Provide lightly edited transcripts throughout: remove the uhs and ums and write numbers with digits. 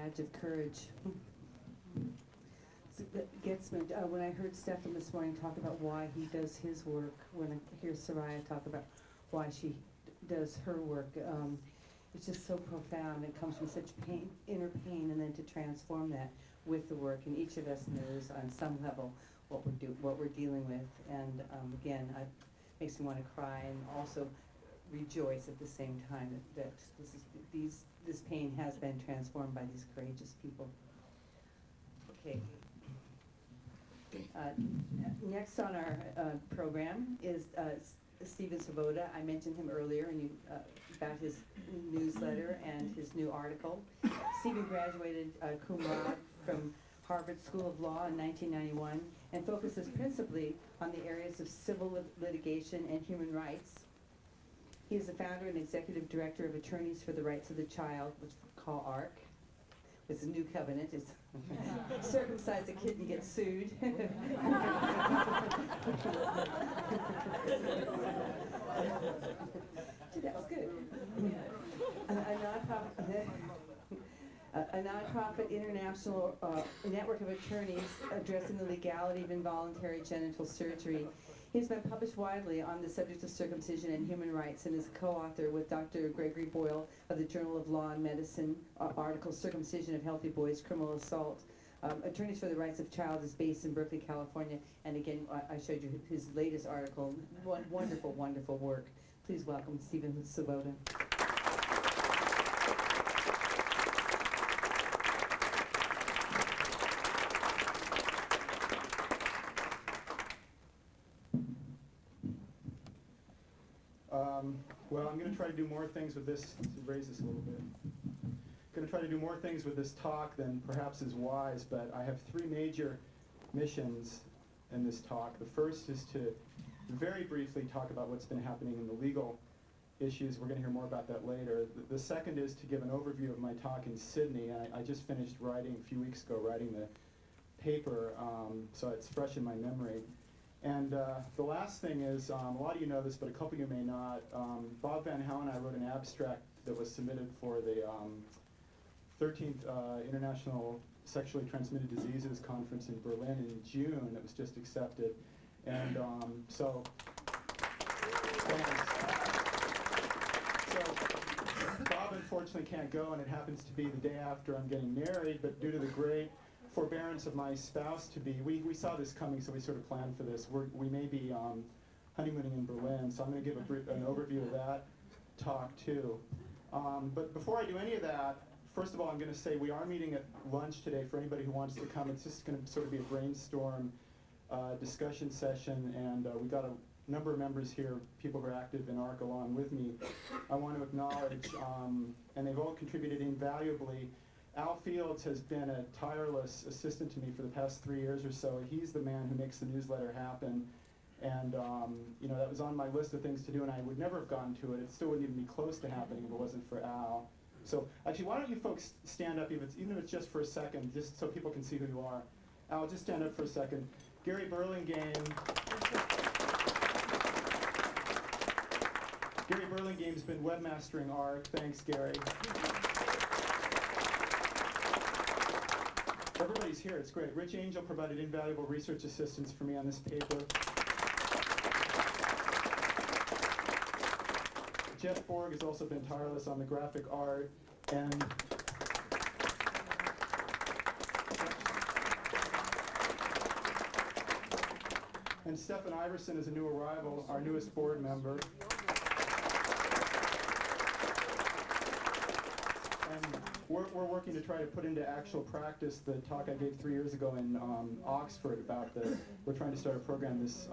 badge of courage. So that gets me, when I heard Stefan this morning talk about why he does his work, when I hear Soraya talk about why she does her work, it's just so profound. It comes from such pain, inner pain, and then to transform that with the work. And each of us knows on some level what we're dealing with. And again, it makes me want to cry and also rejoice at the same time that this pain has been transformed by these courageous people. Okay. Next on our program is Stephen Svoboda. I mentioned him earlier and about his newsletter and his new article. Stephen graduated cum laude from Harvard School of Law in 1991 and focuses principally on the areas of civil litigation and human rights. He is the founder and executive director of Attorneys for the Rights of the Child, which we call ARC. It's a new covenant. It's circumcise a kid and get sued. That was good. A nonprofit international network of attorneys addressing the legality of involuntary genital surgery. He's been published widely on the subject of circumcision and human rights and is a co-author with Dr. Gregory Boyle of the Journal of Law and Medicine article Circumcision of Healthy Boys, Criminal Assault. Attorneys for the Rights of Child is based in Berkeley, California. And again, I showed you his latest article. Wonderful, wonderful work. Please welcome Stephen Svoboda. Well, I'm going to try to do more things with this, to raise this a little bit. I'm going to try to do more things with this talk than perhaps is wise, but I have three major missions in this talk. The first is to very briefly talk about what's been happening in the legal issues. We're going to hear more about that later. The second is to give an overview of my talk in Sydney. I just finished writing, a few weeks ago, writing the paper, so it's fresh in my memory. And the last thing is, a lot of you know this, but a couple of you may not. Bob Van Houw and I wrote an abstract that was submitted for the 13th International Sexually Transmitted Diseases Conference in Berlin in June. It was just accepted. And so Bob unfortunately can't go, and it happens to be the day after I'm getting married, but due to the great forbearance of my spouse-to-be, we saw this coming, so we sort of planned for this. We may be honeymooning in Berlin, so I'm going to give an overview of that talk too. But before I do any of that, first of all, I'm going to say we are meeting at lunch today for anybody who wants to come. It's just going to sort of be a brainstorm discussion session, and we've got a number of members here, people who are active in ARC along with me. I want to acknowledge, and they've all contributed invaluably. Al Fields has been a tireless assistant to me for the past 3 years or so. He's the man who makes the newsletter happen. And that was on my list of things to do, and I would never have gotten to it. It still wouldn't even be close to happening if it wasn't for Al. So actually, why don't you folks stand up, even if it's just for a second, just so people can see who you are. Al, just stand up for a second. Gary Burlingame. Gary Burlingame's been webmastering ARC. Thanks, Gary. Everybody's here, it's great. Rich Angel provided invaluable research assistance for me on this paper. Jeff Borg has also been tireless on the graphic art, and Stefan Iverson is a new arrival, our newest board member. We're working to try to put into actual practice the talk I gave 3 years ago in Oxford about we're trying to start a program this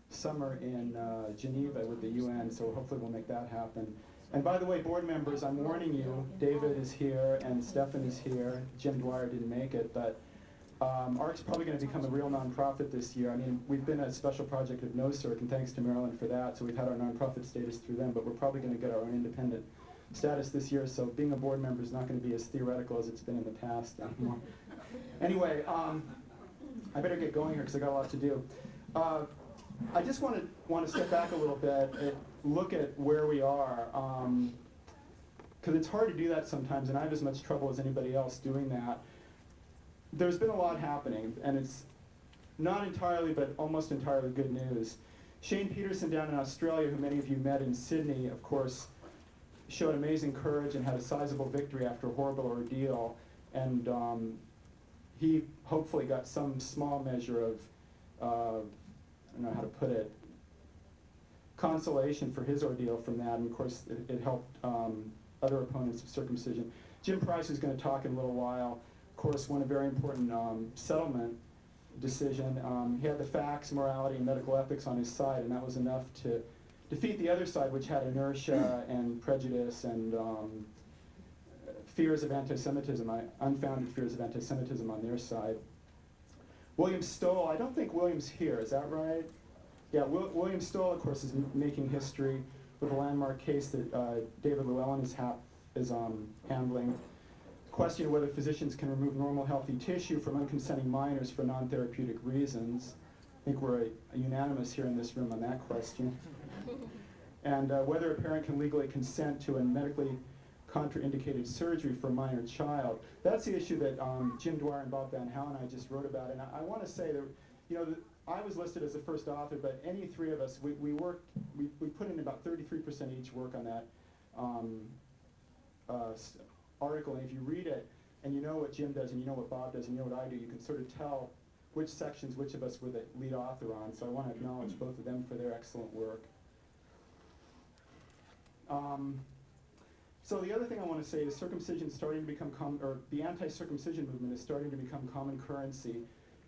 summer in Geneva with the UN, so hopefully we'll make that happen. And by the way, board members, I'm warning you, David is here and Stefan is here. Jim Dwyer didn't make it, but ARC's probably going to become a real nonprofit this year. I mean, we've been a special project of NOCIRC, and thanks to Maryland for that, so we've had our nonprofit status through them, but we're probably going to get our own independent status this year, so being a board member is not going to be as theoretical as it's been in the past anymore. Anyway, I better get going here because I got a lot to do. I just want to step back a little bit and look at where we are. because it's hard to do that sometimes, and I have as much trouble as anybody else doing that. There's been a lot happening, and it's not entirely, but almost entirely good news. Shane Peterson down in Australia, who many of you met in Sydney, of course, showed amazing courage and had a sizable victory after a horrible ordeal. And he hopefully got some small measure of, I don't know how to put it, consolation for his ordeal from that. And of course, it helped other opponents of circumcision. Jim Price, who's going to talk in a little while, of course, won a very important settlement decision. He had the facts, morality, and medical ethics on his side, and that was enough to defeat the other side, which had inertia and prejudice and fears of anti-Semitism, unfounded fears of anti-Semitism on their side. William Stoll, I don't think William's here, is that right? Yeah, William Stoll, of course, is making history with a landmark case that David Llewellyn is handling. Question of whether physicians can remove normal healthy tissue from unconsenting minors for non-therapeutic reasons. I think we're unanimous here in this room on that question. And whether a parent can legally consent to a medically contraindicated surgery for a minor child. That's the issue that Jim Dwyer and Bob Van Hal and I just wrote about. And I want to say that, you know, I was listed as the first author, but any three of us, we put in about 33% each work on that article. And if you read it and you know what Jim does and you know what Bob does and you know what I do, you can sort of tell which sections which of us were the lead author on. So I want to acknowledge both of them for their excellent work. So the other thing I want to say is circumcision is starting to become or the anti-circumcision movement is starting to become common currency.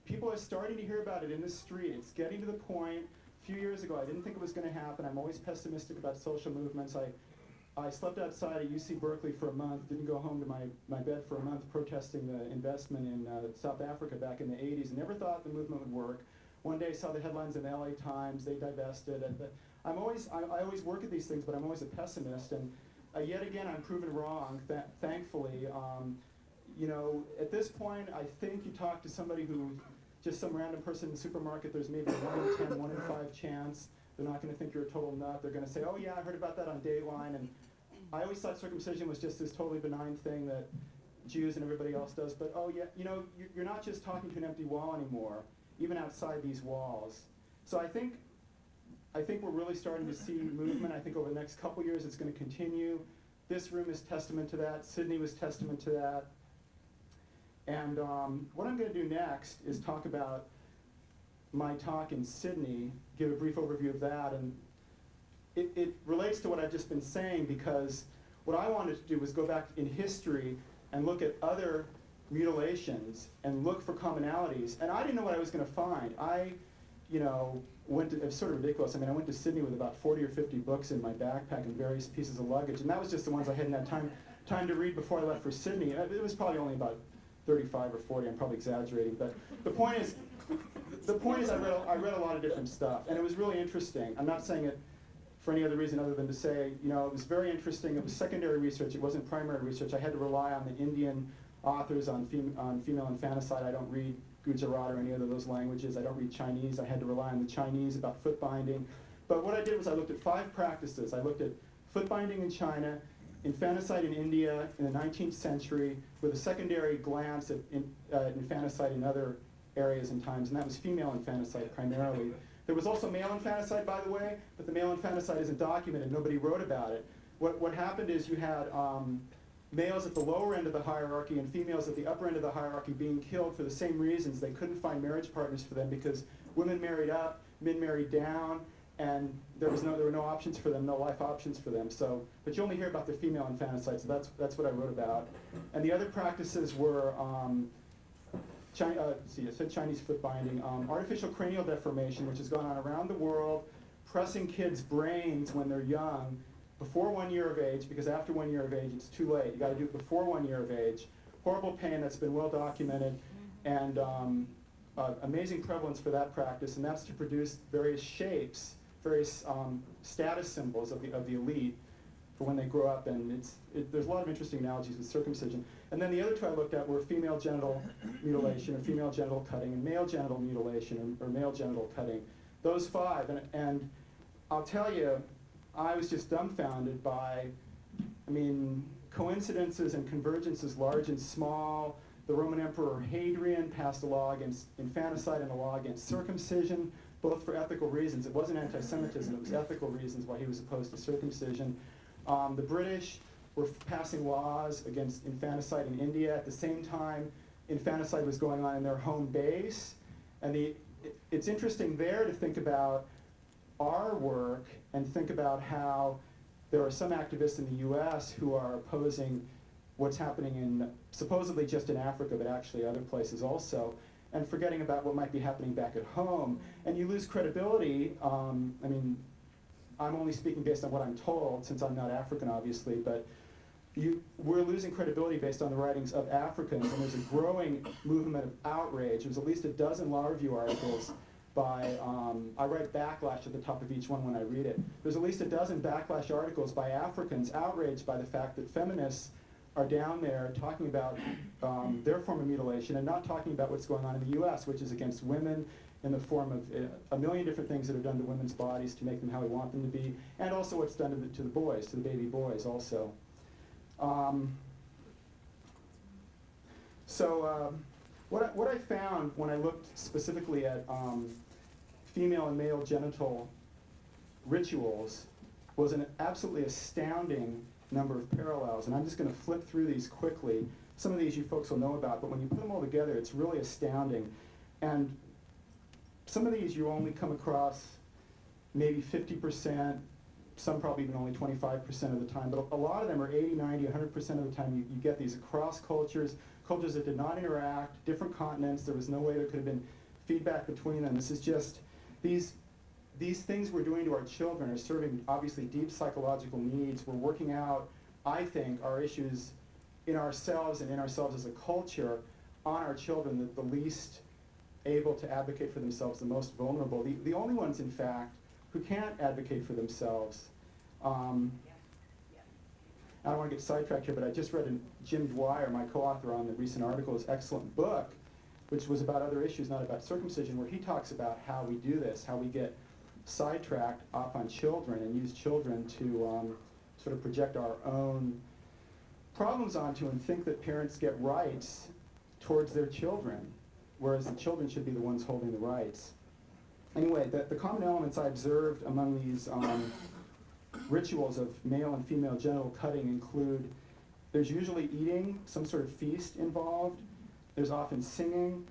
People are starting to hear about it in the street. It's getting to the point. A few years ago, I didn't think it was going to happen. I'm always pessimistic about social movements. I slept outside at UC Berkeley for a month, didn't go home to my bed for a month protesting the investment in South Africa back in the 80s, and never thought the movement would work. One day I saw the headlines in the LA Times, they divested. I always work at these things, but I'm always a pessimist, and yet again I'm proven wrong, thankfully. You know, at this point, I think you talk to somebody who, just some random person in the supermarket, there's maybe a 1 in 10, 1 in 5 chance. They're not going to think you're a total nut. They're going to say, oh yeah, I heard about that on Dateline. And I always thought circumcision was just this totally benign thing that Jews and everybody else does. But oh yeah, you know, you're not just talking to an empty wall anymore, even outside these walls. So I think we're really starting to see movement. I think over the next couple years it's going to continue. This room is testament to that. Sydney was testament to that. And what I'm going to do next is talk about my talk in Sydney, give a brief overview of that, and it relates to what I've just been saying, because what I wanted to do was go back in history and look at other mutilations and look for commonalities, and I didn't know what I was going to find. You know, it was sort of ridiculous. I mean, I went to Sydney with about 40 or 50 books in my backpack and various pieces of luggage, and that was just the ones I hadn't had time to read before I left for Sydney. It was probably only about 35 or 40, I'm probably exaggerating, but the point is I read a lot of different stuff, and it was really interesting. I'm not saying it for any other reason other than to say, you know, it was very interesting. It was secondary research, it wasn't primary research. I had to rely on the Indian authors on female infanticide. I don't read Gujarat or any other of those languages. I don't read Chinese. I had to rely on the Chinese about foot binding. But what I did was I looked at 5 practices. I looked at foot binding in China, infanticide in India in the 19th century, with a secondary glance at infanticide in other areas and times, and that was female infanticide primarily. There was also male infanticide, by the way, but the male infanticide isn't documented. Nobody wrote about it. What happened is you had males at the lower end of the hierarchy and females at the upper end of the hierarchy being killed for the same reasons. They couldn't find marriage partners for them because women married up, men married down, and there were no options for them, no life options for them. So, but you only hear about the female infanticide, so that's what I wrote about. And the other practices were I said Chinese foot binding, artificial cranial deformation, which has gone on around the world, pressing kids' brains when they're young, before 1 year of age, because after 1 year of age it's too late. You got to do it before 1 year of age. Horrible pain that's been well documented, and amazing prevalence for that practice, and that's to produce various shapes, various status symbols of the elite for when they grow up, and there's a lot of interesting analogies with circumcision. And then the other 2 I looked at were female genital mutilation or female genital cutting, and male genital mutilation or male genital cutting. Those 5, and I'll tell you, I was just dumbfounded by I mean, coincidences and convergences large and small. The Roman Emperor Hadrian passed a law against infanticide and a law against circumcision, both for ethical reasons. It wasn't anti-Semitism, it was ethical reasons why he was opposed to circumcision. The British were passing laws against infanticide in India. At the same time, infanticide was going on in their home base. And it's interesting there to think about our work and think about how there are some activists in the US who are opposing what's happening in, supposedly just in Africa, but actually other places also, and forgetting about what might be happening back at home. And you lose credibility. I mean, I'm only speaking based on what I'm told, since I'm not African, obviously, but we're losing credibility based on the writings of Africans, and there's a growing movement of outrage. There's at least a dozen law review articles by, I write backlash at the top of each one when I read it. There's at least a dozen backlash articles by Africans outraged by the fact that feminists are down there talking about their form of mutilation and not talking about what's going on in the US, which is against women in the form of a million different things that are done to women's bodies to make them how we want them to be, and also what's done to the boys, to the baby boys also. What I found when I looked specifically at female and male genital rituals was an absolutely astounding number of parallels, and I'm just going to flip through these quickly. Some of these you folks will know about, but when you put them all together, it's really astounding. And some of these you only come across maybe 50%, some probably even only 25% of the time, but a lot of them are 80, 90, 100% of the time you get these across cultures, cultures that did not interact, different continents. There was no way there could have been feedback between them. This is just, these things we're doing to our children are serving obviously deep psychological needs. We're working out, I think, our issues in ourselves and in ourselves as a culture on our children, the least able to advocate for themselves, the most vulnerable, the only ones, in fact, who can't advocate for themselves. I don't want to get sidetracked here, but I just read Jim Dwyer, my co-author on the recent article, his excellent book, which was about other issues, not about circumcision, where he talks about how we do this, how we get sidetracked off on children and use children to sort of project our own problems onto and think that parents get rights towards their children, whereas the children should be the ones holding the rights. Anyway, the common elements I observed among these rituals of male and female genital cutting include, there's usually eating, some sort of feast involved. There's often singing,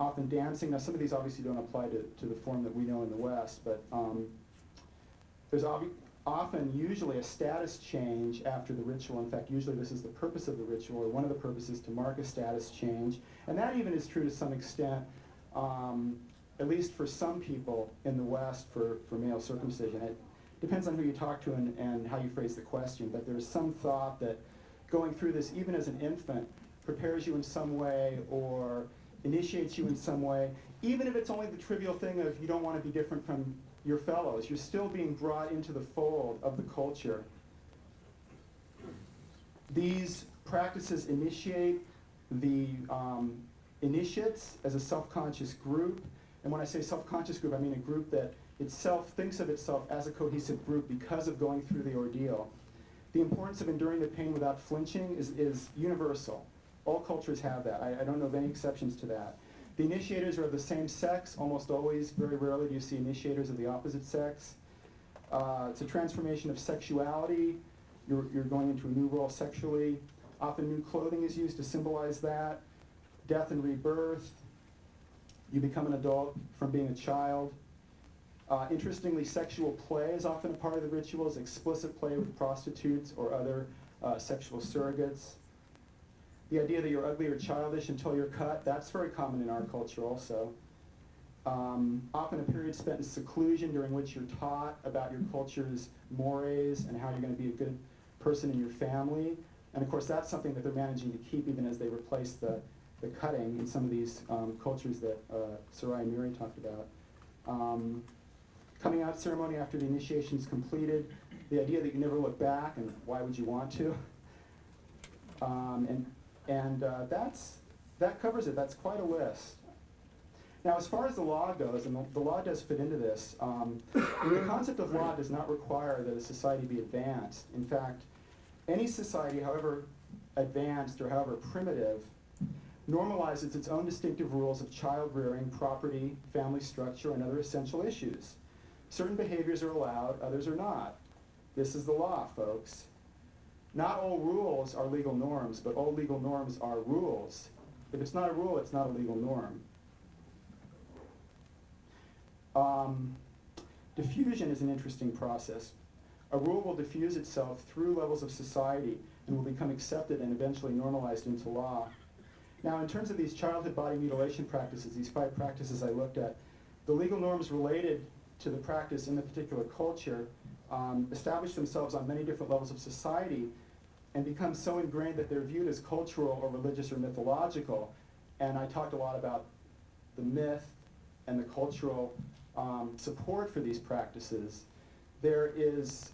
often dancing. Now some of these obviously don't apply to the form that we know in the West, but there's often usually a status change after the ritual. In fact, usually this is the purpose of the ritual, or one of the purposes, to mark a status change. And that even is true to some extent, at least for some people in the West, for male circumcision. It depends on who you talk to and how you phrase the question, but there's some thought that going through this, even as an infant, prepares you in some way or initiates you in some way, even if it's only the trivial thing of you don't want to be different from your fellows. You're still being brought into the fold of the culture. These practices initiate the initiates as a self-conscious group. And when I say self-conscious group, I mean a group that itself thinks of itself as a cohesive group because of going through the ordeal. The importance of enduring the pain without flinching is universal. All cultures have that. I don't know of any exceptions to that. The initiators are of the same sex, almost always. Very rarely do you see initiators of the opposite sex. It's a transformation of sexuality. You're going into a new role sexually. Often new clothing is used to symbolize that. Death and rebirth. You become an adult from being a child. Interestingly, sexual play is often a part of the rituals, explicit play with prostitutes or other sexual surrogates. The idea that you're ugly or childish until you're cut, that's very common in our culture also. Often a period spent in seclusion during which you're taught about your culture's mores and how you're going to be a good person in your family. And of course that's something that they're managing to keep even as they replace the cutting in some of these cultures that Sarai and Miri talked about. Coming out ceremony after the initiation is completed, the idea that you never look back, and why would you want to? That covers it. That's quite a list. Now, as far as the law goes, and the law does fit into this, the concept of law does not require that a society be advanced. In fact, Any society, however advanced or however primitive, normalizes its own distinctive rules of child rearing, property, family structure, and other essential issues. Certain behaviors are allowed, others are not. This is the law, folks. Not all rules are legal norms, but all legal norms are rules. If it's not a rule, it's not a legal norm. Diffusion is an interesting process. A rule will diffuse itself through levels of society and will become accepted and eventually normalized into law. Now, in terms of these childhood body mutilation practices, these 5 practices I looked at, the legal norms related to the practice in the particular culture establish themselves on many different levels of society and become so ingrained that they're viewed as cultural or religious or mythological. And I talked a lot about the myth and the cultural support for these practices. There is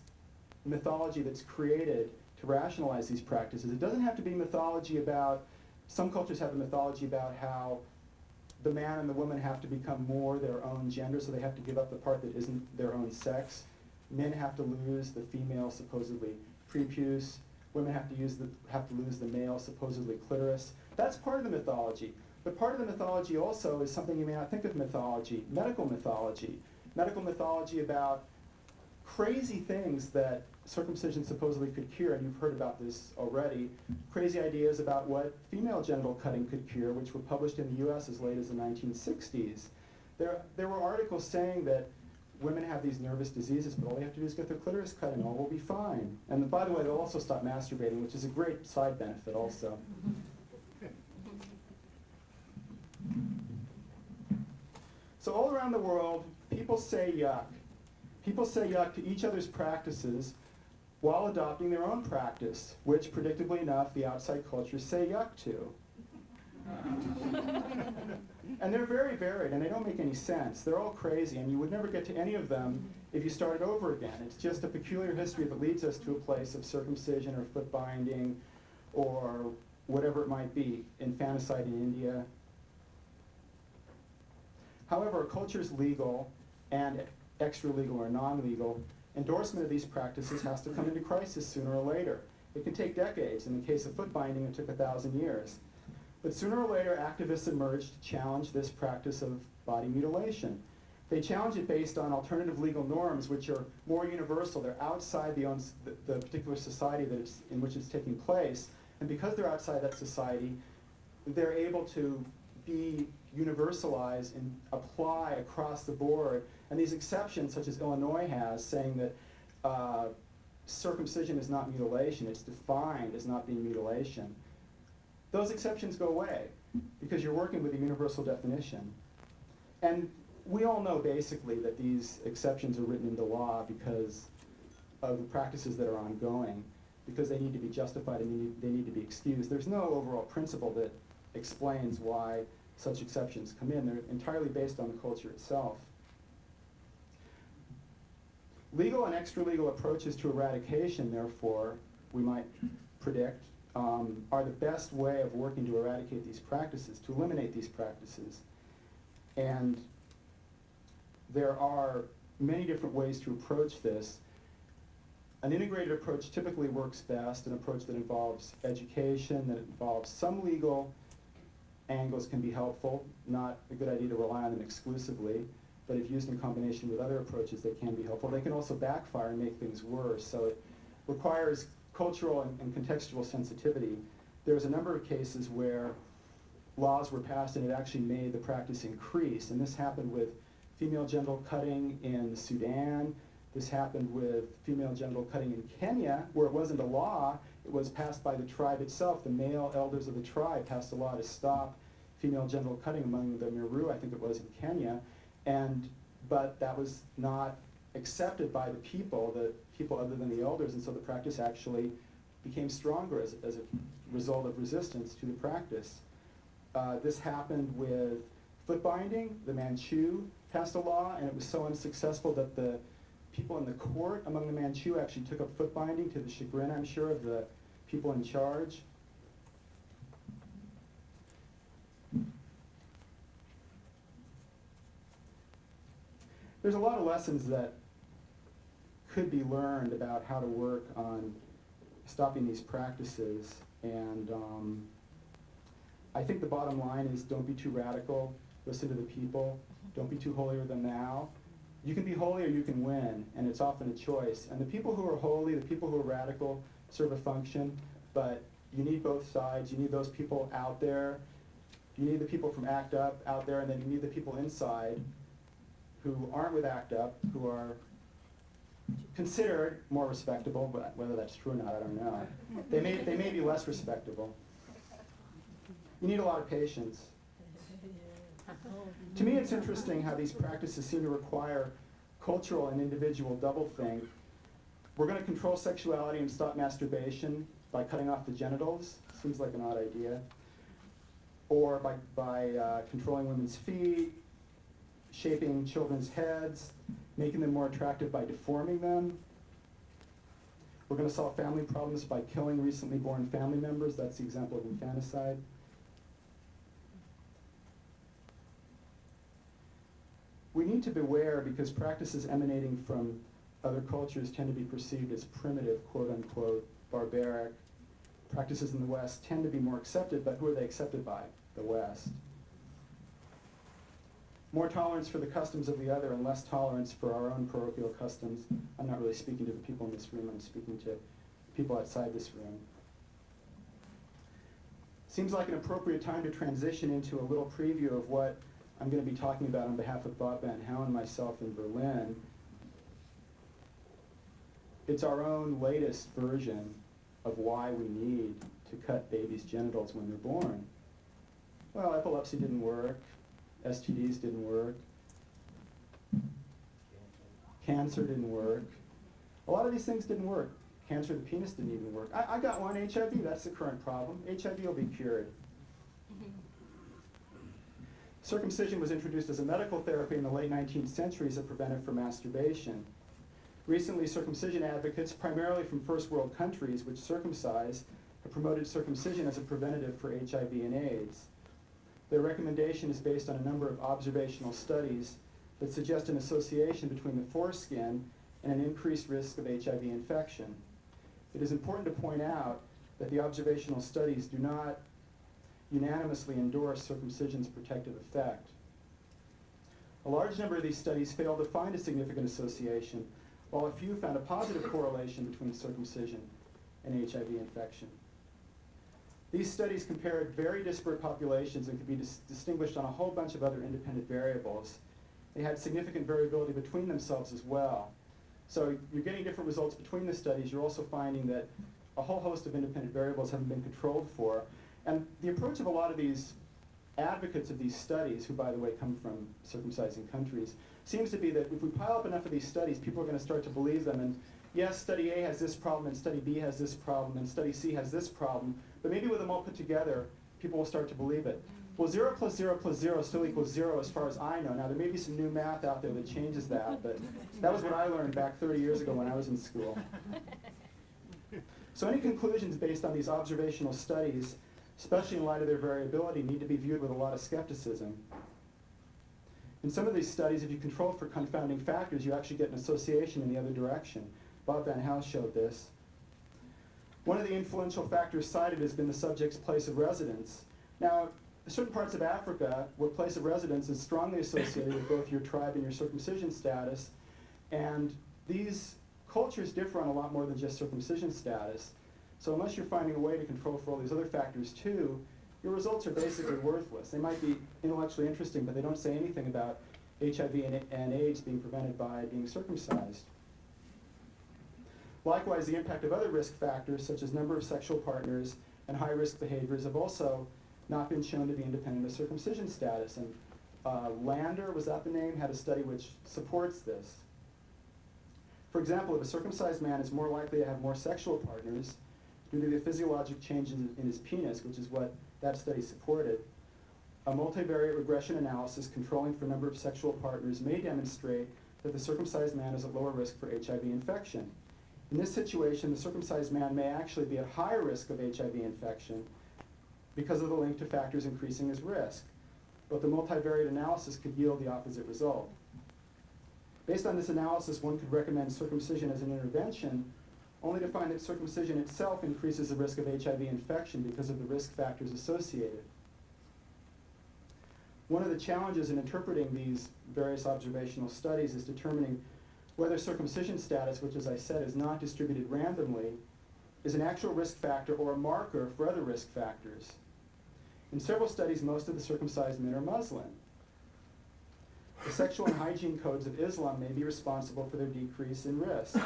mythology that's created to rationalize these practices. It doesn't have to be mythology about, some cultures have a mythology about how the man and the woman have to become more their own gender, so they have to give up the part that isn't their own sex. Men have to lose the female, supposedly prepuce. Women have to lose the male, supposedly clitoris. That's part of the mythology. But part of the mythology also is something you may not think of mythology, medical mythology. Medical mythology about crazy things that circumcision supposedly could cure, and you've heard about this already. Crazy ideas about what female genital cutting could cure, which were published in the US as late as the 1960s. There were articles saying that women have these nervous diseases, but all they have to do is get their clitoris cut and all will be fine. And by the way, they'll also stop masturbating, which is a great side benefit also. So all around the world, people say yuck. People say yuck to each other's practices while adopting their own practice, which, predictably enough, the outside cultures say yuck to. And they're very varied, and they don't make any sense. They're all crazy, and you would never get to any of them if you started over again. It's just a peculiar history that leads us to a place of circumcision or foot binding or whatever it might be, infanticide in India. However, a culture's legal and extra-legal or non-legal endorsement of these practices has to come into crisis sooner or later. It can take decades. In the case of foot binding, it took 1,000 years. But sooner or later, activists emerged to challenge this practice of body mutilation. They challenge it based on alternative legal norms, which are more universal. They're outside the particular society in which it's taking place. And because they're outside that society, they're able to be universalized and apply across the board. And these exceptions, such as Illinois has, saying that circumcision is not mutilation, it's defined as not being mutilation. Those exceptions go away because you're working with a universal definition. And we all know basically that these exceptions are written into law because of the practices that are ongoing, because they need to be justified and they need to be excused. There's no overall principle that explains why such exceptions come in. They're entirely based on the culture itself. Legal and extra-legal approaches to eradication, therefore, we might predict, are the best way of working to eradicate these practices, to eliminate these practices. And there are many different ways to approach this. An integrated approach typically works best, an approach that involves education, that involves some legal angles can be helpful, not a good idea to rely on them exclusively, but if used in combination with other approaches, they can be helpful. They can also backfire and make things worse, so it requires cultural and contextual sensitivity. There's a number of cases where laws were passed and it actually made the practice increase, and this happened with female genital cutting in Sudan. This happened with female genital cutting in Kenya, where it wasn't a law, it was passed by the tribe itself. The male elders of the tribe passed a law to stop female genital cutting among the Meru, I think it was, in Kenya, but that was not accepted by the people other than the elders, and so the practice actually became stronger as a result of resistance to the practice. This happened with foot binding. The Manchu passed a law, and it was so unsuccessful that the people in the court among the Manchu actually took up foot binding, to the chagrin, I'm sure, of the people in charge. There's a lot of lessons that could be learned about how to work on stopping these practices. And I think the bottom line is don't be too radical, listen to the people, don't be too holier than thou. You can be holy or you can win, and it's often a choice. And the people who are holy, the people who are radical, serve a function, but you need both sides. You need those people out there. You need the people from ACT UP out there, and then you need the people inside who aren't with ACT UP, who are considered more respectable, but whether that's true or not, I don't know. They may be less respectable. You need a lot of patience. To me, it's interesting how these practices seem to require cultural and individual doublethink. We're going to control sexuality and stop masturbation by cutting off the genitals. Seems like an odd idea. Or by controlling women's feet, shaping children's heads, making them more attractive by deforming them. We're going to solve family problems by killing recently born family members. That's the example of infanticide. We need to beware because practices emanating from other cultures tend to be perceived as primitive, quote unquote, barbaric. Practices in the West tend to be more accepted, but who are they accepted by? The West. More tolerance for the customs of the other and less tolerance for our own parochial customs. I'm not really speaking to the people in this room, I'm speaking to people outside this room. Seems like an appropriate time to transition into a little preview of what I'm going to be talking about on behalf of Bob Van Houw and myself in Berlin. It's our own latest version of why we need to cut babies' genitals when they're born. Well, epilepsy didn't work, STDs didn't work, cancer didn't work. A lot of these things didn't work. Cancer of the penis didn't even work. I got one, HIV, that's the current problem. HIV will be cured. Circumcision was introduced as a medical therapy in the late 19th century as a preventive for masturbation. Recently, circumcision advocates, primarily from first world countries which circumcise, have promoted circumcision as a preventative for HIV and AIDS. Their recommendation is based on a number of observational studies that suggest an association between the foreskin and an increased risk of HIV infection. It is important to point out that the observational studies do not unanimously endorse circumcision's protective effect. A large number of these studies failed to find a significant association, while a few found a positive correlation between circumcision and HIV infection. These studies compared very disparate populations and could be distinguished on a whole bunch of other independent variables. They had significant variability between themselves as well. So you're getting different results between the studies. You're also finding that a whole host of independent variables haven't been controlled for. And the approach of a lot of these advocates of these studies, who by the way come from circumcising countries, seems to be that if we pile up enough of these studies, people are going to start to believe them. And yes, study A has this problem, and study B has this problem, and study C has this problem. But maybe with them all put together, people will start to believe it. Well, 0 plus 0 plus 0 still equals 0 as far as I know. Now, there may be some new math out there that changes that, but that was what I learned back 30 years ago when I was in school. So any conclusions based on these observational studies, especially in light of their variability, need to be viewed with a lot of skepticism. In some of these studies, if you control for confounding factors, you actually get an association in the other direction. Bob Van Houw showed this. One of the influential factors cited has been the subject's place of residence. Now, certain parts of Africa where place of residence is strongly associated with both your tribe and your circumcision status, and these cultures differ on a lot more than just circumcision status. So unless you're finding a way to control for all these other factors too, your results are basically worthless. They might be intellectually interesting, but they don't say anything about HIV and AIDS being prevented by being circumcised. Likewise, the impact of other risk factors, such as number of sexual partners and high-risk behaviors, have also not been shown to be independent of circumcision status. And Lander, was that the name, had a study which supports this. For example, if a circumcised man is more likely to have more sexual partners due to the physiologic changes in his penis, which is what that study supported, a multivariate regression analysis controlling for number of sexual partners may demonstrate that the circumcised man is at lower risk for HIV infection. In this situation, the circumcised man may actually be at higher risk of HIV infection because of the link to factors increasing his risk. But the multivariate analysis could yield the opposite result. Based on this analysis, one could recommend circumcision as an intervention, only to find that circumcision itself increases the risk of HIV infection because of the risk factors associated. One of the challenges in interpreting these various observational studies is determining whether circumcision status, which as I said is not distributed randomly, is an actual risk factor or a marker for other risk factors. In several studies, most of the circumcised men are Muslim. The sexual and hygiene codes of Islam may be responsible for their decrease in risk.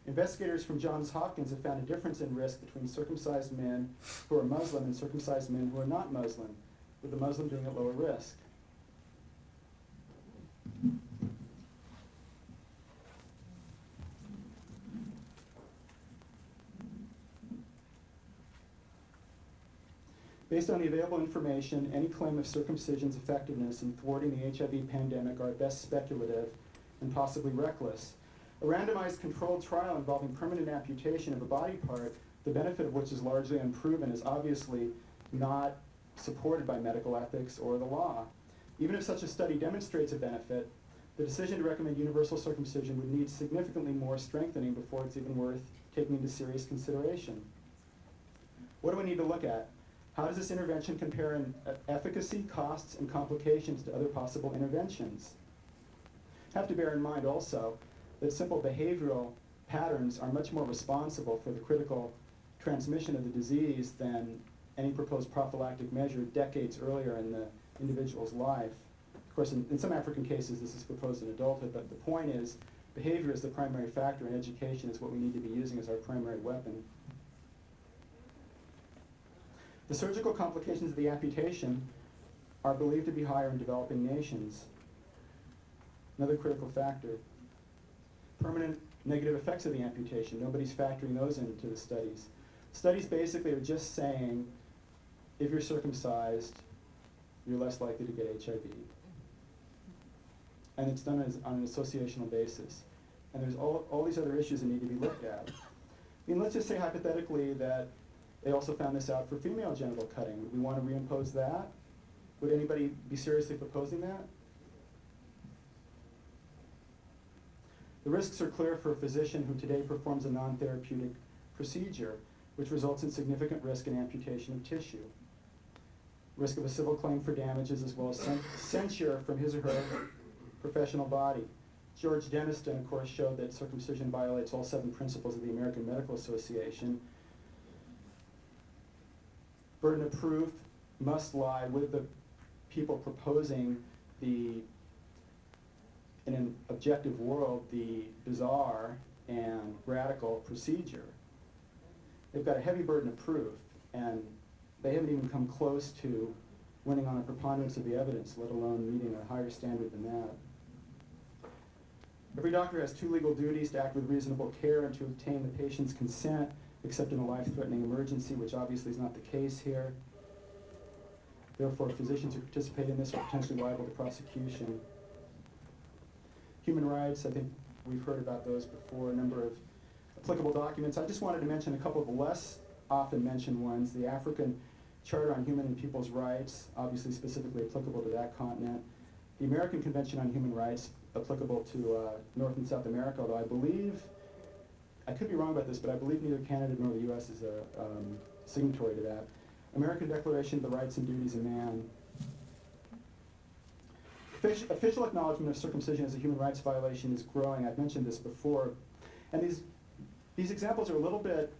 Investigators from Johns Hopkins have found a difference in risk between circumcised men who are Muslim and circumcised men who are not Muslim, with the Muslim being at lower risk. Based on the available information, any claim of circumcision's effectiveness in thwarting the HIV pandemic are at best speculative and possibly reckless. A randomized controlled trial involving permanent amputation of a body part, the benefit of which is largely unproven, is obviously not supported by medical ethics or the law. Even if such a study demonstrates a benefit, the decision to recommend universal circumcision would need significantly more strengthening before it's even worth taking into serious consideration. What do we need to look at? How does this intervention compare in efficacy, costs, and complications to other possible interventions? Have to bear in mind also that simple behavioral patterns are much more responsible for the critical transmission of the disease than any proposed prophylactic measure decades earlier in the individual's life. Of course, in some African cases, this is proposed in adulthood, but the point is, behavior is the primary factor, and education is what we need to be using as our primary weapon. The surgical complications of the amputation are believed to be higher in developing nations. Another critical factor. Permanent negative effects of the amputation. Nobody's factoring those into the studies. Studies basically are just saying, if you're circumcised, you're less likely to get HIV. And it's done on an associational basis. And there's all these other issues that need to be looked at. I mean, let's just say hypothetically that they also found this out for female genital cutting. Would we want to reimpose that? Would anybody be seriously proposing that? The risks are clear for a physician who today performs a non-therapeutic procedure, which results in significant risk in amputation of tissue. Risk of a civil claim for damages as well as censure from his or her professional body. George Denniston, of course, showed that circumcision violates all 7 principles of the American Medical Association. Burden of proof must lie with the people proposing in an objective world, the bizarre and radical procedure. They've got a heavy burden of proof, and they haven't even come close to winning on a preponderance of the evidence, let alone meeting a higher standard than that. Every doctor has 2 legal duties: to act with reasonable care and to obtain the patient's consent, except in a life-threatening emergency, which obviously is not the case here. Therefore, physicians who participate in this are potentially liable to prosecution. Human rights, I think we've heard about those before, a number of applicable documents. I just wanted to mention a couple of less often mentioned ones. The African Charter on Human and People's Rights, obviously specifically applicable to that continent. The American Convention on Human Rights, applicable to North and South America, although I believe, I could be wrong about this, but I believe neither Canada nor the US is a signatory to that. American Declaration of the Rights and Duties of Man. Official acknowledgement of circumcision as a human rights violation is growing. I've mentioned this before. And these examples are a little bit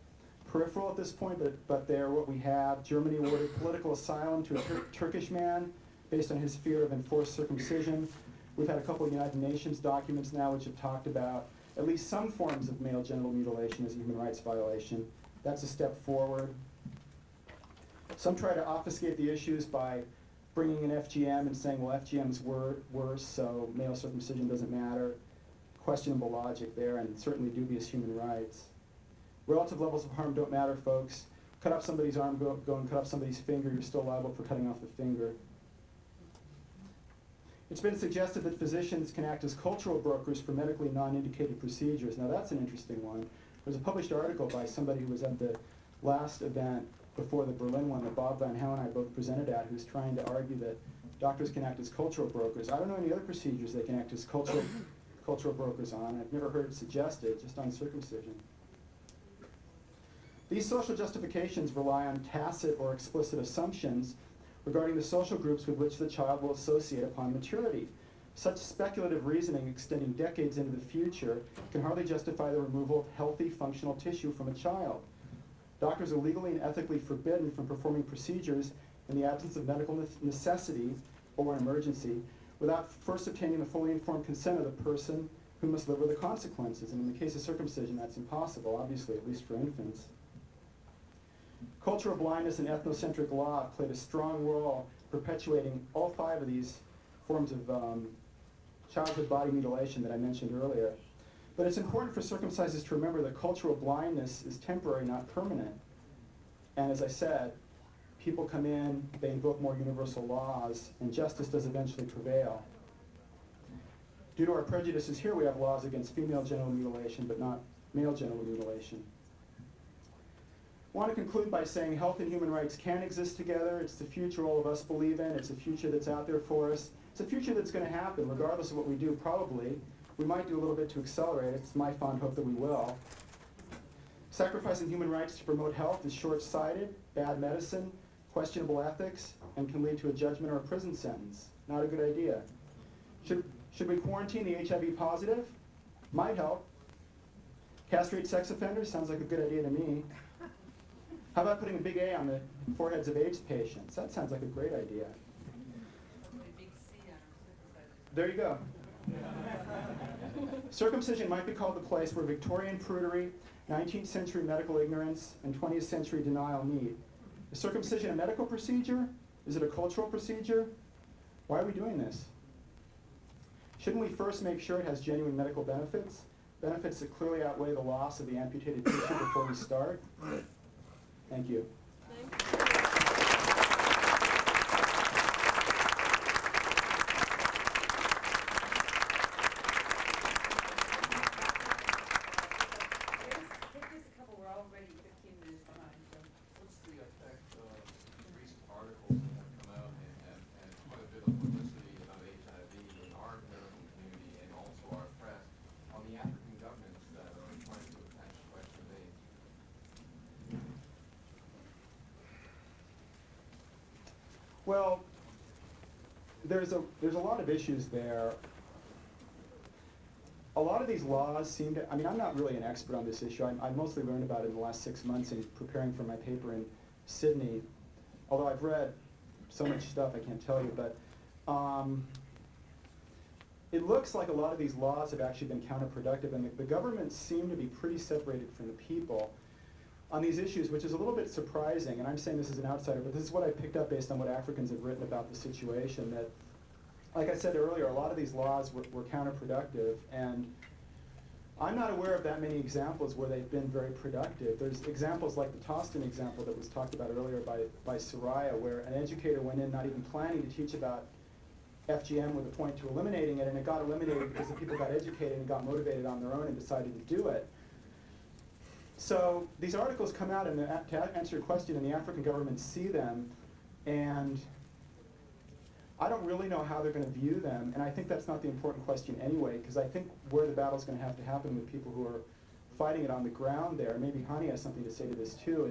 peripheral at this point, but they're what we have. Germany awarded political asylum to a Turkish man based on his fear of enforced circumcision. We've had a couple of United Nations documents now which have talked about at least some forms of male genital mutilation as a human rights violation. That's a step forward. Some try to obfuscate the issues by bringing in FGM and saying, well, FGM's worse, so male circumcision doesn't matter. Questionable logic there, and certainly dubious human rights. Relative levels of harm don't matter, folks. Cut off somebody's arm, go and cut off somebody's finger, you're still liable for cutting off the finger. It's been suggested that physicians can act as cultural brokers for medically non-indicated procedures. Now that's an interesting one. There's a published article by somebody who was at the last event before the Berlin one that Bob Van Hal and I both presented at, who's trying to argue that doctors can act as cultural brokers. I don't know any other procedures they can act as cultural cultural brokers on. I've never heard it suggested, just on circumcision. These social justifications rely on tacit or explicit assumptions regarding the social groups with which the child will associate upon maturity. Such speculative reasoning extending decades into the future can hardly justify the removal of healthy, functional tissue from a child. Doctors are legally and ethically forbidden from performing procedures in the absence of medical necessity or an emergency without first obtaining the fully informed consent of the person who must live with the consequences. And in the case of circumcision, that's impossible, obviously, at least for infants. Cultural blindness and ethnocentric law played a strong role perpetuating all 5 of these forms of childhood body mutilation that I mentioned earlier. But it's important for circumcisers to remember that cultural blindness is temporary, not permanent. And as I said, people come in, they invoke more universal laws, and justice does eventually prevail. Due to our prejudices here, we have laws against female genital mutilation, but not male genital mutilation. I want to conclude by saying health and human rights can exist together. It's the future all of us believe in. It's a future that's out there for us. It's a future that's going to happen, regardless of what we do, probably. We might do a little bit to accelerate it. It's my fond hope that we will. Sacrificing human rights to promote health is short-sighted, bad medicine, questionable ethics, and can lead to a judgment or a prison sentence. Not a good idea. Should we quarantine the HIV positive? Might help. Castrate sex offenders? Sounds like a good idea to me. How about putting a big A on the foreheads of AIDS patients? That sounds like a great idea. There you go. Circumcision might be called the place where Victorian prudery, 19th century medical ignorance, and 20th century denial meet. Is circumcision a medical procedure? Is it a cultural procedure? Why are we doing this? Shouldn't we first make sure it has genuine medical benefits? Benefits that clearly outweigh the loss of the amputated tissue before we start? Thank you. Well, there's a lot of issues there. A lot of these laws seem to, I mean, I'm not really an expert on this issue. I mostly learned about it in the last 6 months in preparing for my paper in Sydney, although I've read so much stuff I can't tell you, but it looks like a lot of these laws have actually been counterproductive, and the governments seem to be pretty separated from the people on these issues, which is a little bit surprising, and I'm saying this as an outsider, but this is what I picked up based on what Africans have written about the situation, that, like I said earlier, a lot of these laws were counterproductive, and I'm not aware of that many examples where they've been very productive. There's examples like the Toston example that was talked about earlier by Soraya, where an educator went in not even planning to teach about FGM with a point to eliminating it, and it got eliminated because the people got educated and got motivated on their own and decided to do it. So these articles come out, and to answer your question, and the African governments see them, and I don't really know how they're going to view them, and I think that's not the important question anyway, because I think where the battle's going to happen with people who are fighting it on the ground there, maybe Hani has something to say to this too,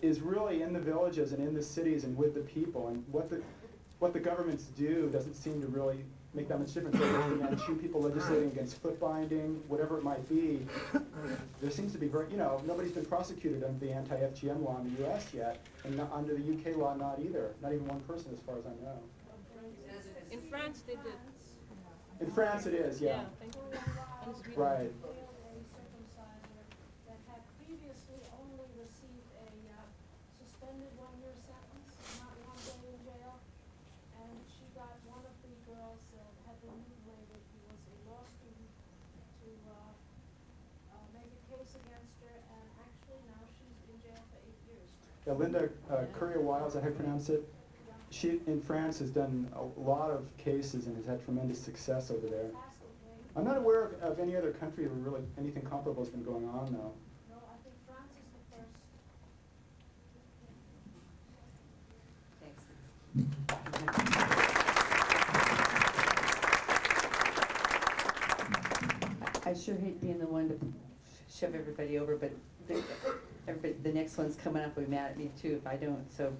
is really in the villages and in the cities and with the people, and what the governments do doesn't seem to really make that much difference. They're looking at people legislating against foot binding, whatever it might be. There seems to be nobody's been prosecuted under the anti-FGM law in the US yet, and not, under the UK law not either. Not even one person as far as I know. In France they did. In France it is, yeah. Thank you. Right. That had previously only received a suspended 1-year sentence, not 1 day in jail, and she got one of the girls that had been mutilated, who was a law student, to make a case against her, and actually now she's in jail for 8 years. Yeah, Linda Courier-Wiles, is that how you pronounce it? She, in France, has done a lot of cases and has had tremendous success over there. I'm not aware of any other country where really anything comparable has been going on, though. No, I think France is the first. Thanks. I sure hate being the one to shove everybody over, but everybody, the next one's coming up, will be mad at me too if I don't, so,